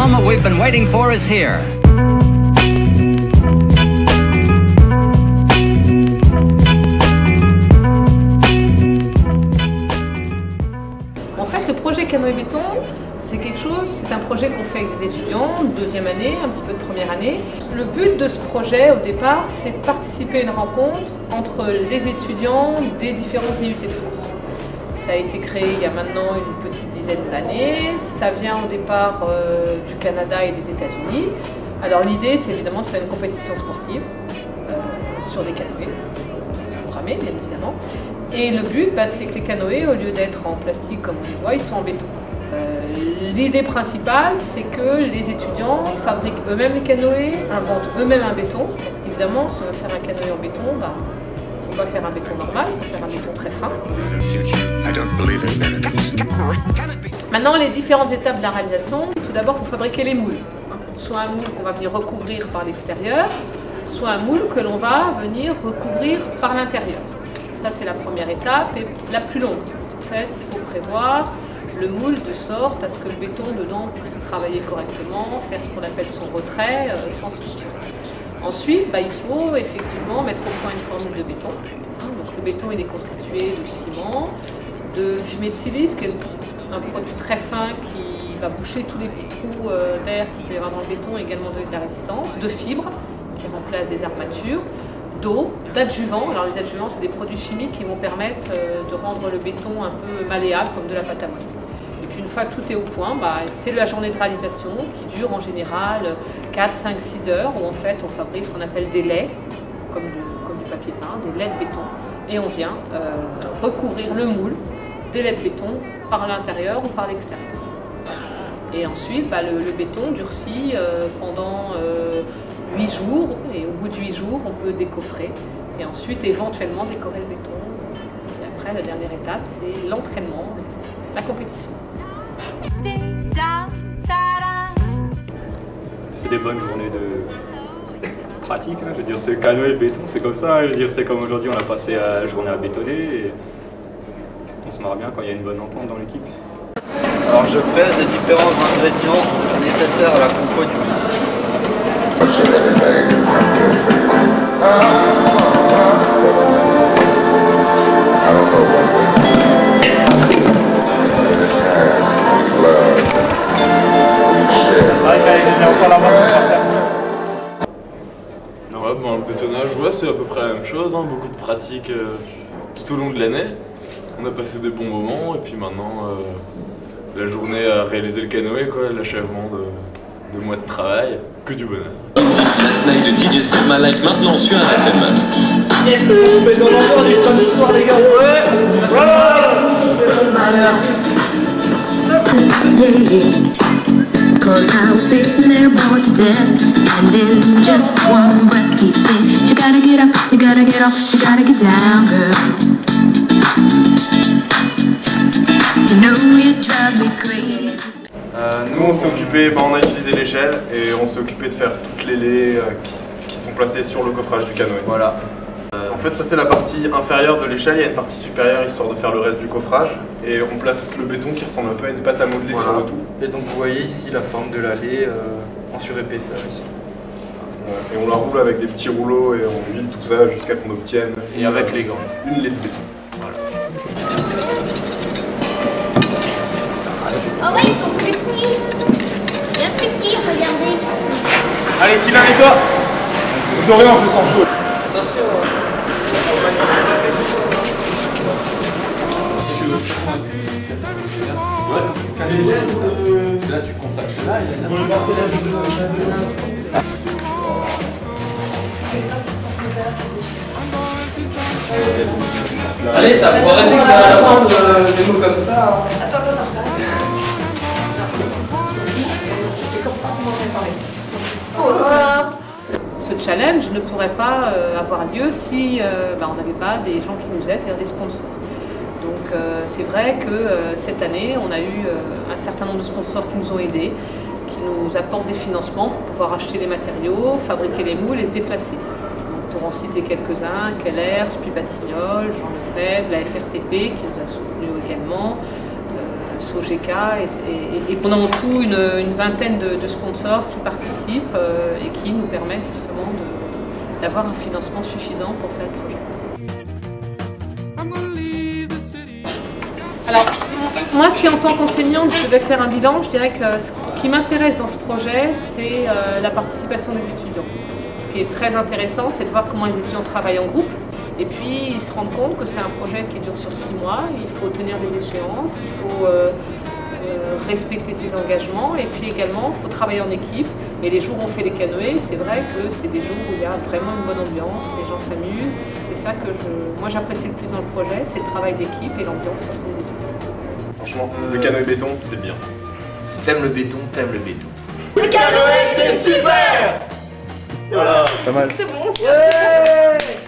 moment we've been waiting for is here. En fait, le projet canoë béton, c'est un projet qu'on fait avec des étudiants, deuxième année, un petit peu de première année. Le but de ce projet, au départ, c'est de participer à une rencontre entre les étudiants des différentes IUT de France. Ça a été créé il y a maintenant une petite dizaine d'années. Ça vient au départ du Canada et des États-Unis. Alors l'idée, c'est évidemment de faire une compétition sportive sur des canoës. Il faut ramer, bien évidemment. Et le but, c'est que les canoës, au lieu d'être en plastique comme on les voit, ils sont en béton. L'idée principale, c'est que les étudiants fabriquent eux-mêmes les canoës, inventent eux-mêmes un béton, parce qu'évidemment, si on veut faire un canoë en béton, il ne faut pas faire un béton normal, il faut faire un béton très fin. Maintenant, les différentes étapes de la réalisation, tout d'abord, il faut fabriquer les moules. Soit un moule qu'on va venir recouvrir par l'extérieur, soit un moule que l'on va venir recouvrir par l'intérieur. Ça, c'est la première étape et la plus longue. En fait, il faut prévoir le moule de sorte à ce que le béton dedans puisse travailler correctement, faire ce qu'on appelle son retrait sans scission. Ensuite, il faut effectivement mettre au point une formule de béton. Donc, le béton il est constitué de ciment, de fumée de silice, qui est un produit très fin qui va boucher tous les petits trous d'air qu'il peut y avoir dans le béton et également donner de la résistance, de fibres qui remplacent des armatures, d'eau, d'adjuvants. Alors les adjuvants, c'est des produits chimiques qui vont permettre de rendre le béton un peu malléable comme de la pâte à modeler. Et puis une fois que tout est au point, c'est la journée de réalisation qui dure en général 4, 5, 6 heures où en fait on fabrique ce qu'on appelle des laits, comme du papier peint, des laits de béton. Et on vient recouvrir le moule des laits de béton par l'intérieur ou par l'extérieur. Et ensuite, le béton durcit pendant 8 jours, et au bout de 8 jours, on peut décoffrer, et ensuite éventuellement décorer le béton. Et après, la dernière étape, c'est l'entraînement, la compétition. C'est des bonnes journées de pratique, hein. Je veux dire, c'est canoë et béton, c'est comme ça. Je veux dire, c'est comme aujourd'hui, on a passé la journée à bétonner, et on se marre bien quand il y a une bonne entente dans l'équipe. Alors je pèse les différents ingrédients nécessaires à la compo du moule. Le bétonnage, c'est à peu près la même chose, hein. Beaucoup de pratique tout au long de l'année. On a passé des bons moments et puis maintenant la journée à réaliser le canoë, l'achèvement de mois de travail, que du bonheur. La snack de DJ Save My Life maintenant sur RFM. Yes, mais on entend du samedi soir les gars. Ouais. Voilà. Cause I was sitting there bored to death, and in just one breath he said, you gotta get up, you gotta get off, you gotta get down, girl. You know you drive me crazy. Nous on s'est occupé, on a utilisé l'échelle et on s'est occupé de faire toutes les laies qui sont placées sur le coffrage du canoë. Voilà. En fait ça c'est la partie inférieure de l'échelle, il y a une partie supérieure histoire de faire le reste du coffrage et on place le béton qui ressemble un peu à une pâte à modeler sur le tout. Et donc vous voyez ici la forme de la laie en surépaisseur ici. Et on la roule avec des petits rouleaux et on huile tout ça jusqu'à qu'on obtienne et avec les gants. Une laie de béton. Voilà. Oh ouais, ils sont plus petits. Bien plus petits, regardez. Allez, Kylian et toi, vous aurez un peu sans chaud. Attention. Là tu contactes là, il y a Allez, ça faut arrêter de prendre des mots comme ça. Attends. Ce challenge ne pourrait pas avoir lieu si on n'avait pas des gens qui nous aident, c'est-à-dire des sponsors. Donc c'est vrai que cette année, on a eu un certain nombre de sponsors qui nous ont aidés, qui nous apportent des financements pour pouvoir acheter les matériaux, fabriquer les moules et se déplacer. Donc, pour en citer quelques-uns, Keller, Spi Batignolles, Jean Lefebvre, la FRTP qui nous a soutenus également, SOGK et pendant tout une vingtaine de sponsors qui participent et qui nous permettent justement d'avoir un financement suffisant pour faire le projet. Alors, moi, si en tant qu'enseignante je devais faire un bilan, je dirais que ce qui m'intéresse dans ce projet, c'est la participation des étudiants. Ce qui est très intéressant, c'est de voir comment les étudiants travaillent en groupe. Et puis, ils se rendent compte que c'est un projet qui dure sur 6 mois, il faut tenir des échéances, il faut respecter ses engagements, et puis également, il faut travailler en équipe. Et les jours où on fait les canoës, c'est vrai que c'est des jours où il y a vraiment une bonne ambiance, les gens s'amusent. C'est ça que moi j'apprécie le plus dans le projet, c'est le travail d'équipe et l'ambiance entre les étudiants. Franchement, le canoë béton, c'est bien. Si t'aimes le béton, t'aimes le béton. Le canoë, c'est super. Voilà. Pas mal. C'est bon, c'est